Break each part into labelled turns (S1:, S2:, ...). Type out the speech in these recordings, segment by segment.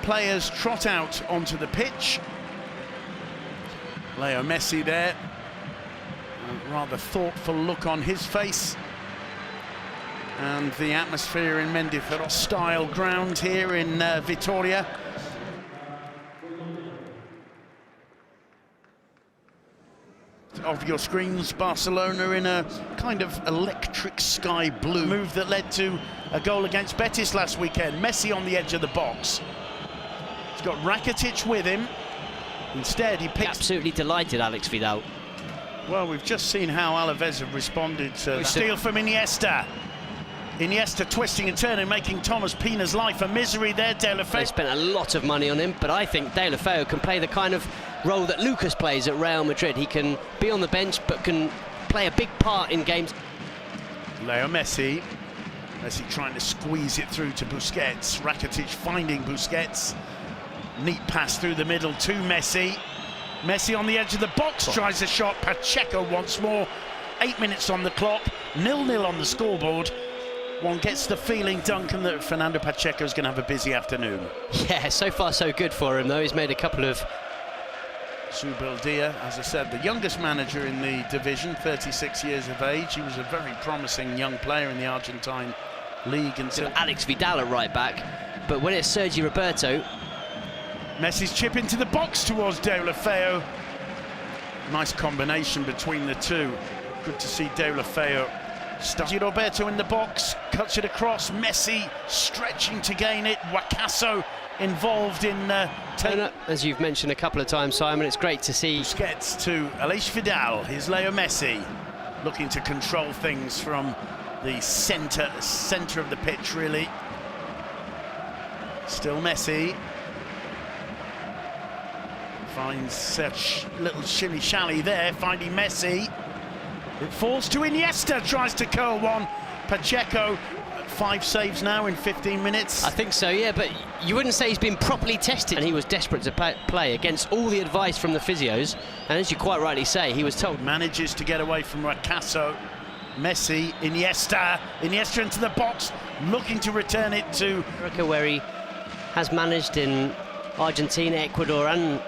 S1: players trot out onto the pitch. Leo Messi there, a rather thoughtful look on his face. And the atmosphere in Mendifero style ground here in Vitoria. Of your screens, Barcelona in a kind of electric sky blue move that led to a goal against Betis last weekend. Messi on the edge of the box. He's got Rakitic with him. Instead, he picks...
S2: Absolutely delighted, Alex Vidal.
S1: Well, we've just seen how Alaves have responded to the steal from Iniesta. Iniesta twisting and turning, making Thomas Pina's life a misery there. Deulofeu.
S2: They spent a lot of money on him, but I think Deulofeu can play the kind of role that Lucas plays at Real Madrid. He can be on the bench, but can play a big part in games.
S1: Leo Messi. Messi trying to squeeze it through to Busquets. Rakitic finding Busquets. Neat pass through the middle to Messi. Messi on the edge of the box, tries a shot. Pacheco once more. 8 minutes on the clock. 0-0 on the scoreboard. One gets the feeling, Duncan, that Fernando Pacheco's going to have a busy afternoon.
S2: Yeah, so far so good for him, though. He's made a couple of...
S1: Zubeldia, as I said, the youngest manager in the division, 36 years of age. He was a very promising young player in the Argentine league until...
S2: Alex Vidal at right back, but when it's Sergi Roberto...
S1: Messi's chip into the box towards Deulofeu. Nice combination between the two. Good to see Deulofeu. Sergi Roberto in the box, cuts it across. Messi stretching to gain it. Wakaso involved in...
S2: as you've mentioned a couple of times, Simon, it's great to see...
S1: Busquets to Alex Vidal. Here's Leo Messi, looking to control things from the centre of the pitch, really. Still Messi. Finds such little shilly-shally there, finding Messi. It falls to Iniesta, tries to curl one. Pacheco, 5 saves now in 15 minutes.
S2: I think so, yeah, but you wouldn't say he's been properly tested. And he was desperate to play against all the advice from the physios. And as you quite rightly say, he was told.
S1: Manages to get away from Wakaso. Messi, Iniesta into the box, looking to return it to...
S2: America, where he has managed in Argentina, Ecuador and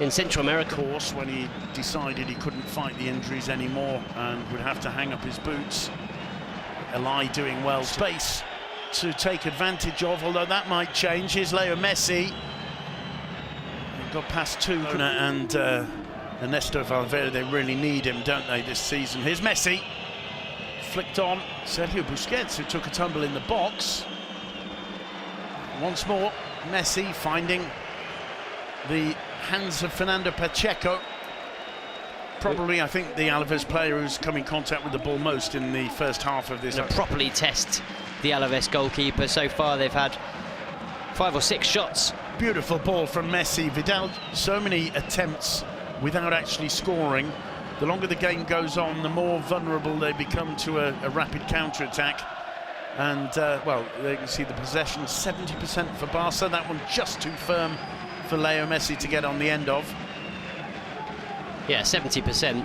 S2: in Central America.
S1: Of course, when he decided he couldn't fight the injuries anymore and would have to hang up his boots. Eli doing well. Space to take advantage of, although that might change. Here's Leo Messi. He got past two. And Ernesto Valverde, they really need him, don't they, this season? Here's Messi. Flicked on. Sergio Busquets, who took a tumble in the box. Once more, Messi finding the hands of Fernando Pacheco. Probably, I think, the Alaves player who's come in contact with the ball most in the first half of this.
S2: To properly test the Alaves goalkeeper. So far they've had 5 or 6 shots.
S1: Beautiful ball from Messi. Vidal, so many attempts without actually scoring. The longer the game goes on, the more vulnerable they become to a rapid counter-attack. And, well, they can see the possession, 70% for Barca. That one just too firm for Leo Messi to get on the end of.
S2: Yeah, 70%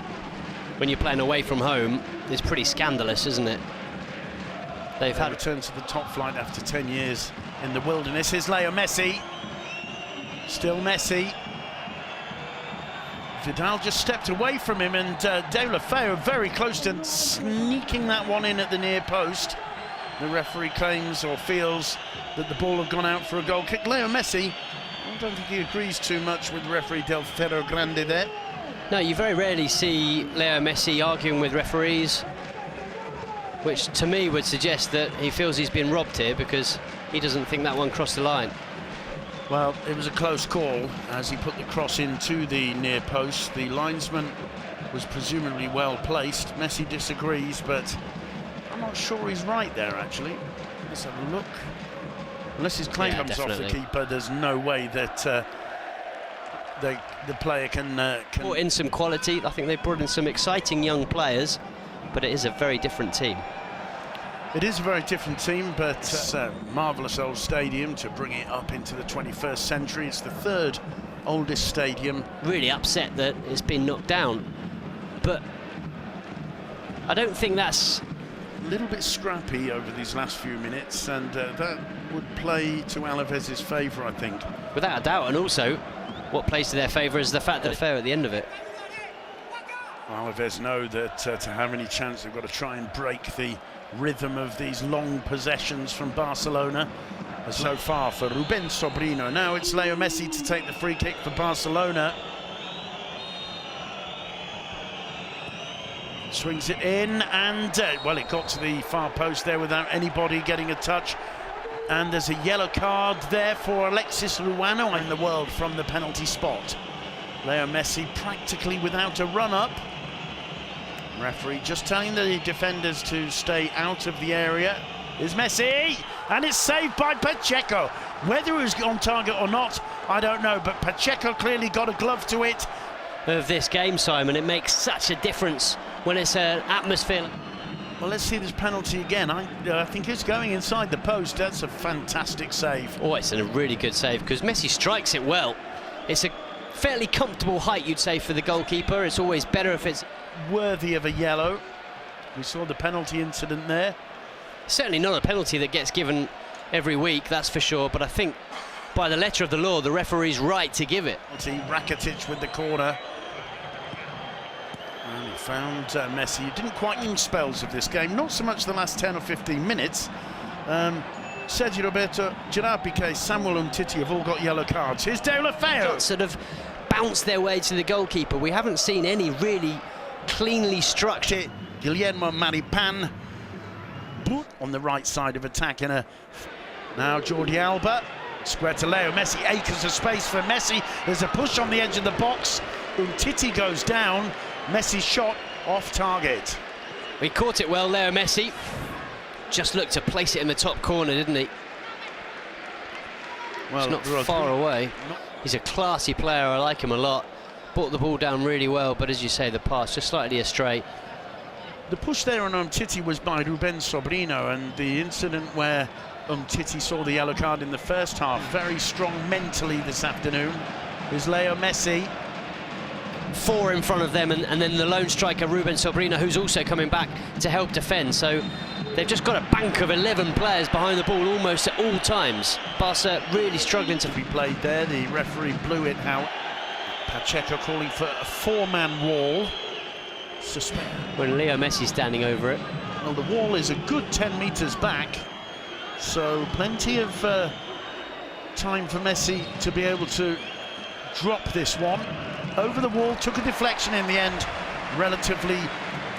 S2: when you're playing away from home is pretty scandalous, isn't it? They've had
S1: return to the top flight after 10 years in the wilderness. Here's Leo Messi. Still Messi. Vidal just stepped away from him, and Deulofeu very close to sneaking that one in at the near post. The referee claims or feels that the ball had gone out for a goal kick. Leo Messi, I don't think he agrees too much with referee Del Ferro Grande there.
S2: No, you very rarely see Leo Messi arguing with referees, which to me would suggest that he feels he's been robbed here because he doesn't think that one crossed the line.
S1: Well, it was a close call as he put the cross into the near post. The linesman was presumably well placed. Messi disagrees, but I'm not sure he's right there, actually. Let's have a look. Unless his claim comes definitely off the keeper, there's no way that the player can...
S2: Brought in some quality. I think they brought in some exciting young players, but it is a very different team.
S1: It is a very different team, but it's a marvellous old stadium to bring it up into the 21st century. It's the 3rd oldest stadium.
S2: Really upset that it's been knocked down, but I don't think that's
S1: little bit scrappy over these last few minutes, and that would play to Alaves' favour, I think.
S2: Without a doubt, and also what plays to their favour is the fact that they're fair at the end of it.
S1: Alaves know that to have any chance, they've got to try and break the rhythm of these long possessions from Barcelona. So far for Ruben Sobrino. Now it's Leo Messi to take the free kick for Barcelona. Swings it in, and well, it got to the far post there without anybody getting a touch. And there's a yellow card there for Alexis Ruano in the world from the penalty spot. Leo Messi practically without a run-up. Referee just telling the defenders to stay out of the area. Is Messi, and it's saved by Pacheco. Whether it was on target or not, I don't know, but Pacheco clearly got a glove to it.
S2: Of this game, Simon, it makes such a difference when it's an atmosphere.
S1: Well, let's see this penalty again. I think it's going inside the post. That's a fantastic save.
S2: Oh, it's a really good save, because Messi strikes it well. It's a fairly comfortable height, you'd say, for the goalkeeper. It's always better if it's
S1: worthy of a yellow. We saw the penalty incident there.
S2: Certainly not a penalty that gets given every week, that's for sure, but I think by the letter of the law, the referee's right to give it.
S1: Rakitic with the corner. And he found Messi. He didn't quite use spells of this game, not so much the last 10 or 15 minutes. Sergio Roberto, Gerard Piqué, Samuel Umtiti have all got yellow cards. Here's Deulofeu.
S2: Sort of bounce their way to the goalkeeper. We haven't seen any really cleanly structured.
S1: Guillermo Maripan on the right side of attack. Now Jordi Alba, square to Leo Messi, acres of space for Messi. There's a push on the edge of the box. Umtiti goes down. Messi's shot off target.
S2: He caught it well, Leo Messi. Just looked to place it in the top corner, didn't he? Well, it's not far away. He's a classy player, I like him a lot. Brought the ball down really well, but as you say, the pass just slightly astray.
S1: The push there on Umtiti was by Ruben Sobrino, and the incident where Umtiti saw the yellow card in the first half, very strong mentally this afternoon, is Leo Messi.
S2: 4 in front of them, and then the lone striker Ruben Sobrino, who's also coming back to help defend. So they've just got a bank of 11 players behind the ball almost at all times. Barca really struggling to
S1: be played there. The referee blew it out. Pacheco calling for a 4-man wall.
S2: When Leo Messi's standing over it.
S1: Well, the wall is a good 10 metres back, so plenty of time for Messi to be able to drop this one. Over the wall, took a deflection in the end, relatively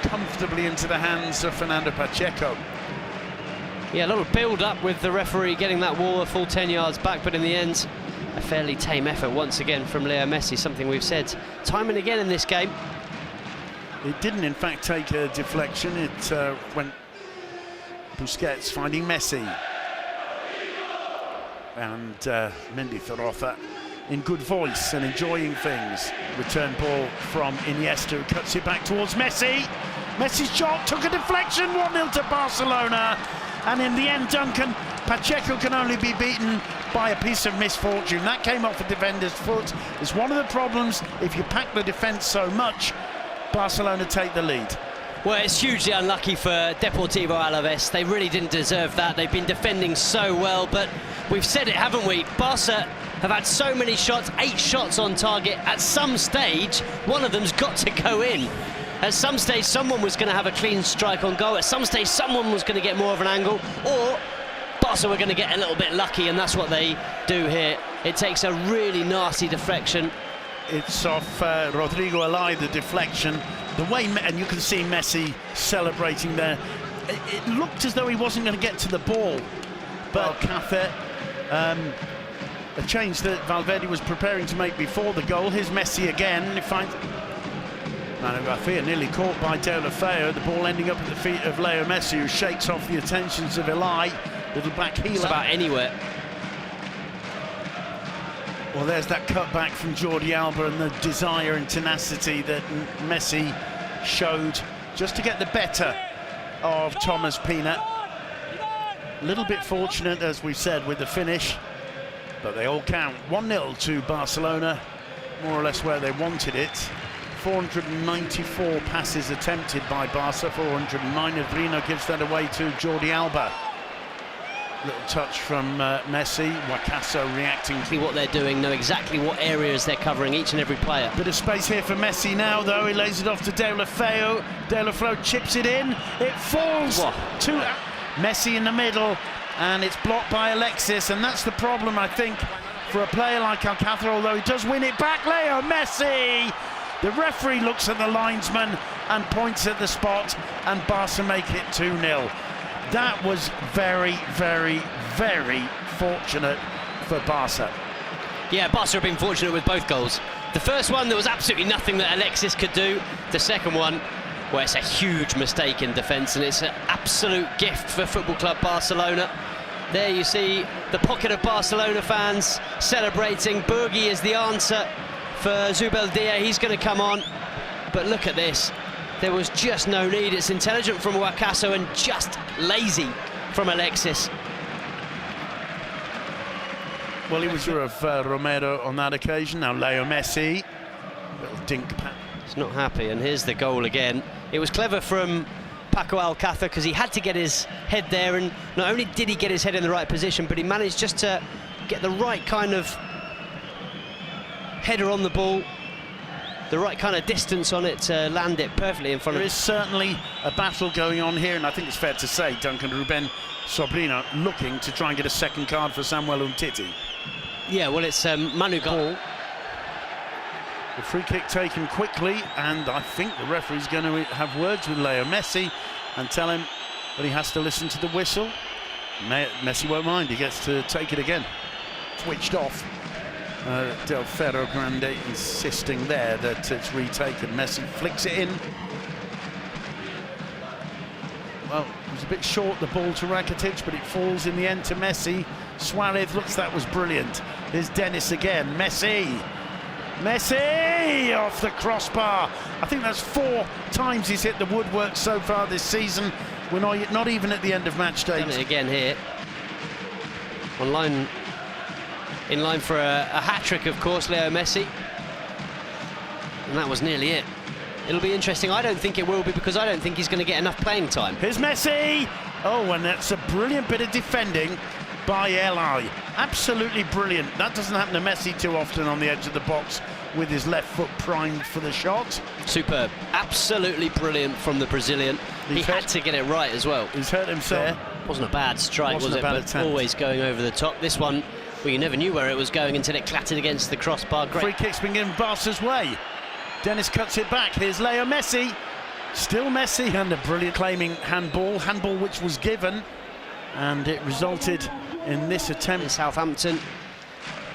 S1: comfortably into the hands of Fernando Pacheco.
S2: Yeah, a lot of build-up with the referee getting that wall a full 10 yards back, but in the end, a fairly tame effort once again from Leo Messi, something we've said time and again in this game.
S1: It didn't, in fact, take a deflection. It went Busquets finding Messi. And Mendizorroza in good voice and enjoying things. Return ball from Iniesta, who cuts it back towards Messi. Messi's shot took a deflection, 1-0 to Barcelona. And in the end, Duncan, Pacheco can only be beaten by a piece of misfortune. That came off a defender's foot. It's one of the problems if you pack the defence so much. Barcelona take the lead.
S2: Well, it's hugely unlucky for Deportivo Alaves. They really didn't deserve that. They've been defending so well, but we've said it, haven't we? Barca have had so many shots, 8 shots on target. At some stage, one of them's got to go in. At some stage, someone was going to have a clean strike on goal. At some stage, someone was going to get more of an angle, or Barca were going to get a little bit lucky, and that's what they do here. It takes a really nasty deflection.
S1: It's off Rodrigo Alay, the deflection. The way, and you can see Messi celebrating there. It looked as though he wasn't going to get to the ball. But Cafe, a change that Valverde was preparing to make before the goal. Here's Messi again. He finds Manu Garcia nearly caught by Deulofeu. The ball ending up at the feet of Leo Messi, who shakes off the attentions of Alay. Little back heel.
S2: It's about anywhere.
S1: Well, there's that cutback from Jordi Alba and the desire and tenacity that Messi showed just to get the better of Thomas Pina. A little bit fortunate, as we've said, with the finish, but they all count. 1-0 to Barcelona, more or less where they wanted it. 494 passes attempted by Barca, 409. Adriano gives that away to Jordi Alba. Little touch from Messi. Wakaso reacting.
S2: See what they're doing, know exactly what areas they're covering, each and every player.
S1: Bit of space here for Messi now, though. He lays it off to Deulofeu. Deulofeu chips it in. It falls to Messi in the middle, and it's blocked by Alexis. And that's the problem, I think, for a player like Alcácer, although he does win it back. Leo Messi! The referee looks at the linesman and points at the spot, and Barca make it 2-0. That was very, very, very fortunate for Barca.
S2: Yeah, Barca have been fortunate with both goals. The first one, there was absolutely nothing that Alexis could do. The second one, well, it's a huge mistake in defence, and it's an absolute gift for Football Club Barcelona. There you see the pocket of Barcelona fans celebrating. Bourgi is the answer for Zubeldia. He's going to come on. But look at this. There was just no need. It's intelligent from Wakaso and just lazy from Alexis.
S1: Well, he was sure of Romero on that occasion. Now Leo Messi, little dink pat.
S2: He's not happy, and here's the goal again. It was clever from Paco Alcácer because he had to get his head there, and not only did he get his head in the right position, but he managed just to get the right kind of header on the ball, the right kind of distance on it to land it perfectly in front of him.
S1: There is certainly a battle going on here, and I think it's fair to say Duncan Ruben Sobrino looking to try and get a second card for Samuel Umtiti.
S2: Yeah, well, it's Manu Gol.
S1: The free kick taken quickly, and I think the referee's going to have words with Leo Messi and tell him that he has to listen to the whistle. Messi won't mind, he gets to take it again. Switched off. Del Ferro Grande insisting there that it's retaken. Messi flicks it in. Well, it was a bit short, the ball to Rakitic, but it falls in the end to Messi. Suarez looks, that was brilliant. Here's Dennis again. Messi off the crossbar. I think that's 4 times he's hit the woodwork so far this season. We're not even at the end of match day.
S2: Done it again here. In line for a hat-trick, of course, Leo Messi. And that was nearly it. It'll be interesting. I don't think it will be, because I don't think he's going to get enough playing time.
S1: Here's Messi! Oh, and that's a brilliant bit of defending by Eli. Absolutely brilliant. That doesn't happen to Messi too often on the edge of the box with his left foot primed for the shot.
S2: Superb. Absolutely brilliant from the Brazilian. He had to get it right as well.
S1: He's hurt himself.
S2: Wasn't a bad strike, was it? But always going over the top. This one, well, you never knew where it was going until it clattered against the crossbar. Great.
S1: Free kick's been given Barca's way. Dennis cuts it back. Here's Leo Messi. Still Messi, and a brilliant claiming handball which was given, and it resulted in this attempt.
S2: Southampton.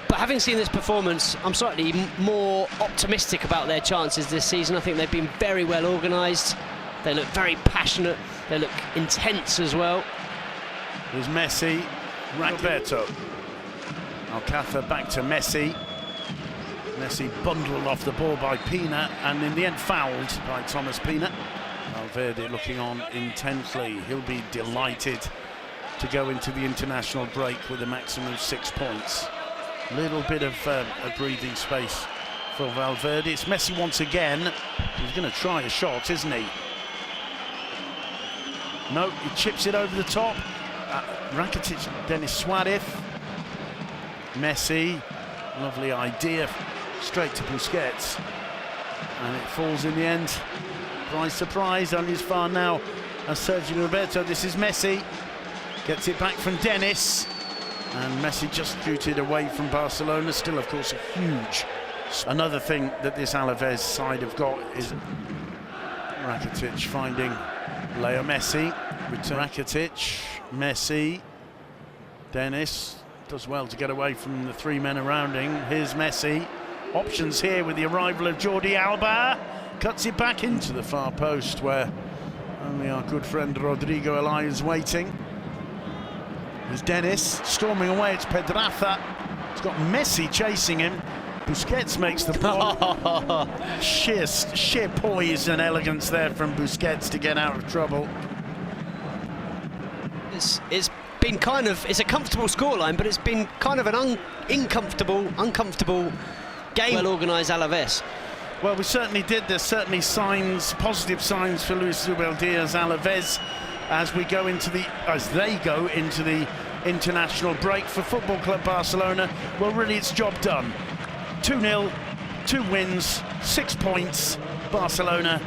S2: But having seen this performance, I'm slightly more optimistic about their chances this season. I think they've been very well organised. They look very passionate. They look intense as well.
S1: There's Messi. Roberto. Alcácer back to Messi. Messi bundled off the ball by Pina, and in the end fouled by Thomas Pina. Valverde looking on intensely. He'll be delighted to go into the international break with a maximum of 6 points. Little bit of a breathing space for Valverde. It's Messi once again. He's going to try a shot, isn't he? No, he chips it over the top. Rakitic, Denis Suarez. Messi, lovely idea, straight to Busquets, and it falls in the end. Surprise, surprise, only as far now as Sergio Roberto. This is Messi, gets it back from Dennis, and Messi just scooted away from Barcelona. Still, of course, a huge. Another thing that this Alaves side have got is Rakitic finding Leo Messi. Return Rakitic, Messi, Dennis. Does well to get away from the 3 men around him. Here's Messi. Options here with the arrival of Jordi Alba. Cuts it back into the far post where only our good friend Rodrigo Eli is waiting. There's Dennis storming away. It's Pedraza. It's got Messi chasing him. Busquets makes the block. sheer poise and elegance there from Busquets to get out of trouble.
S2: It's been kind of, it's a comfortable scoreline, but it's been kind of an uncomfortable game. Well organised Alaves.
S1: Well, we certainly did. There's certainly signs, positive signs for Luis Zubeldia's Alaves as they go into the international break. For Football Club Barcelona, well, really it's job done. 2-0, 2 wins, 6 points. Barcelona